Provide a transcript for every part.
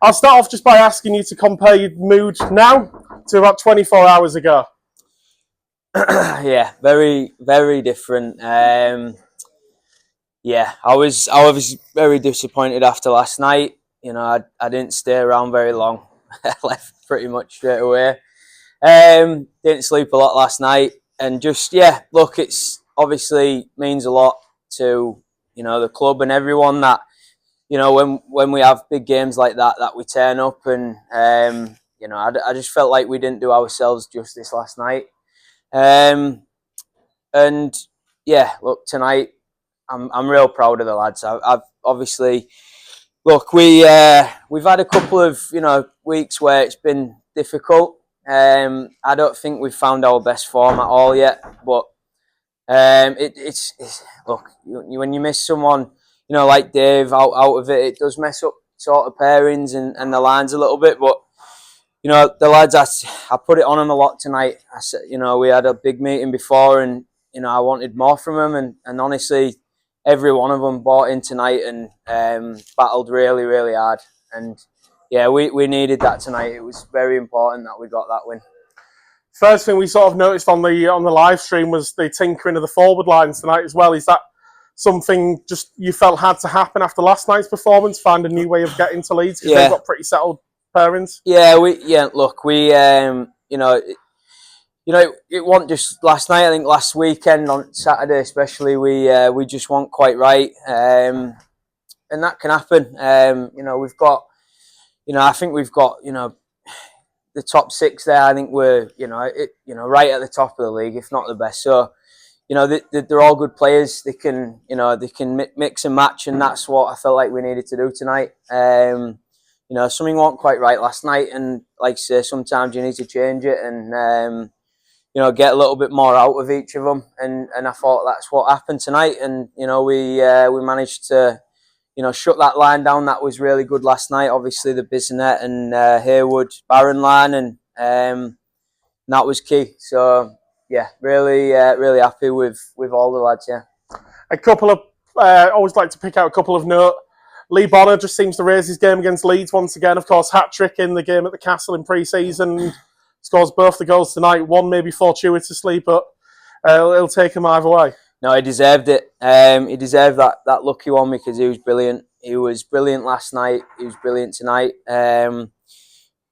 I'll start off just by asking you to compare your mood now to about 24 hours ago. Yeah, very, very different. Yeah, I was very disappointed after last night. You know, I didn't stay around very long. I left pretty much straight away. Didn't sleep a lot last night, and just look, it's obviously means a lot to the club and everyone that when we have big games like that we turn up, and I just felt like we didn't do ourselves justice last night. And yeah, look, tonight I'm real proud of the lads. I've obviously look, we've had a couple of weeks where it's been difficult. I don't think we've found our best form at all yet, but it's look, when you miss someone like Dave out of it does mess up sort of pairings and the lines a little bit. But the lads, I put it on them a lot tonight. I said, we had a big meeting before, and I wanted more from them, and honestly, every one of them bought in tonight and battled really, really hard. And yeah, we needed that tonight. It was very important that we got that win. First thing we sort of noticed on the live stream was the tinkering of the forward lines tonight as well. Is that something just you felt had to happen after last night's performance? Find a new way of getting to Leeds because they've got pretty settled pairings. Look, it wasn't just last night. I think last weekend on Saturday, especially, we just weren't quite right, and that can happen. We've got, I think we've got, the top six there. I think we're, right at the top of the league, if not the best. So, they're all good players. They can, they can mix and match, and that's what I felt like we needed to do tonight. Something wasn't quite right last night, and like I say, sometimes you need to change it and get a little bit more out of each of them. And I thought that's what happened tonight. And we managed to shut that line down. That was really good last night. Obviously the Bissonette and Haywood Barron line, and that was key. So yeah, really happy with all the lads. Yeah, a couple of always like to pick out a couple of note. Lee Bonner just seems to raise his game against Leeds once again. Of course, hat-trick in the game at the Castle in pre-season. Scores both the goals tonight. One maybe fortuitously, but he'll take him either way. No, he deserved it. He deserved that lucky one because he was brilliant. He was brilliant last night. He was brilliant tonight. I'm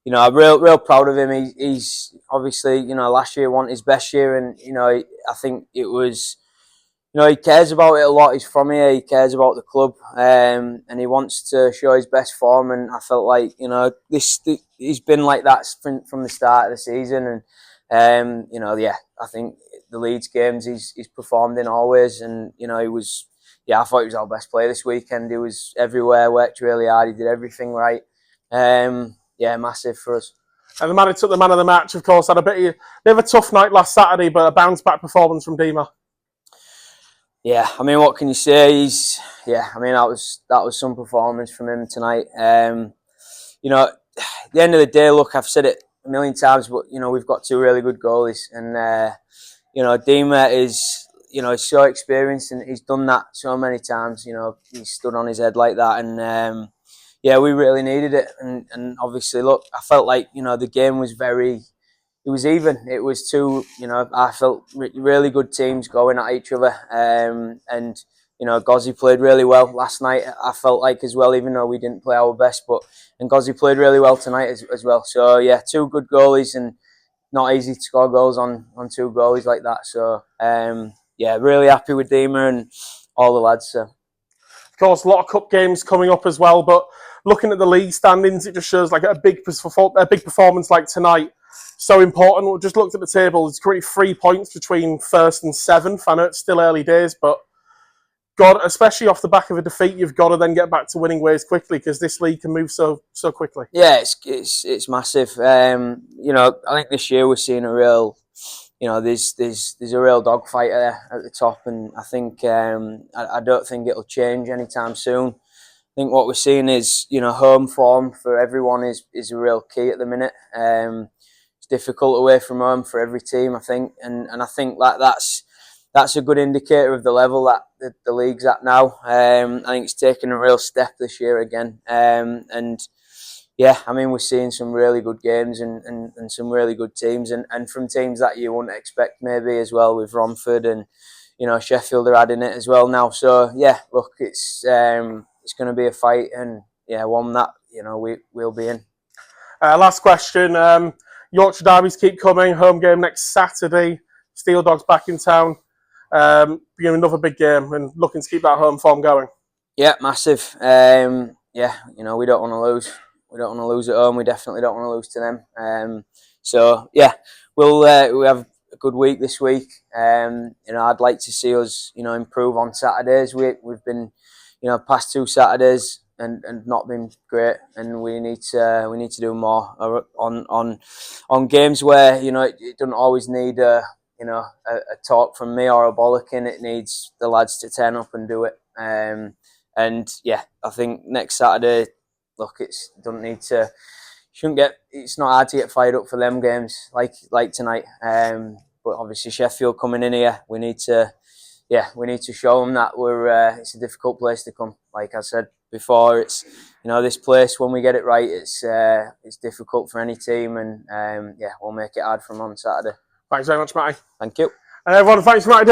real proud of him. He's obviously, last year wasn't his best year, and I think it was. He cares about it a lot. He's from here. He cares about the club, and he wants to show his best form. And I felt like he's been like that from the start of the season. And I think the Leeds games he's performed in always. And he was, I thought he was our best player this weekend. He was everywhere, worked really hard. He did everything right. Massive for us. And the man who took the man of the match, of course, had a bit of a tough night last Saturday, but a bounce back performance from Dima. Yeah, I mean, what can you say? That was some performance from him tonight. At the end of the day, look, I've said it a million times, but we've got two really good goalies, and Dima is he's so experienced and he's done that so many times. He's stood on his head like that, and we really needed it. And obviously, look, I felt like the game was it was even. It was two, I felt really good teams going at each other. And Gozzy played really well last night. I felt like as well, even though we didn't play our best, and Gozzy played really well tonight as well. So yeah, two good goalies, and not easy to score goals on two goalies like that. So really happy with Dima and all the lads. So. Of course, a lot of cup games coming up as well, but looking at the league standings, it just shows like a big performance like tonight. So important. We just looked at the table. It's currently 3 points between first and seventh. I know it's still early days, but especially off the back of a defeat, you've got to then get back to winning ways quickly because this league can move so quickly. Yeah, it's massive. I think this year we're seeing a real, there's a real dogfight there at the top, and I think I don't think it'll change anytime soon. I think what we're seeing is home form for everyone is a real key at the minute. It's difficult away from home for every team, I think, and I think that's a good indicator of the level that the league's at now. I think it's taken a real step this year again, and yeah, I mean, we're seeing some really good games and some really good teams, and from teams that you wouldn't expect maybe as well, with Romford and, you know, Sheffield are adding it as well now. So yeah, look, it's going to be a fight, and yeah, one that, you know, we'll be in. Last question. Yorkshire derbies keep coming. Home game next Saturday. Steel Dogs back in town. Being another big game and looking to keep that home form going. Yeah, massive. Yeah, you know, we don't want to lose. We don't want to lose at home. We definitely don't want to lose to them. So yeah, we have a good week this week. You know, I'd like to see us, you know, improve on Saturdays. We've been, you know, past 2 Saturdays and not been great, and we need to do more on games where, you know, it doesn't always need you know, a talk from me or a bollocking. It needs the lads to turn up and do it. And yeah, I think next Saturday, look, it's not hard to get fired up for them games like tonight. But obviously Sheffield coming in here, we need to show them that it's a difficult place to come. Like I said before, it's, you know, this place, when we get it right, it's difficult for any team, and yeah, we'll make it hard for them on Saturday. Thanks very much, Matty. Thank you. And everyone, thanks, Matty.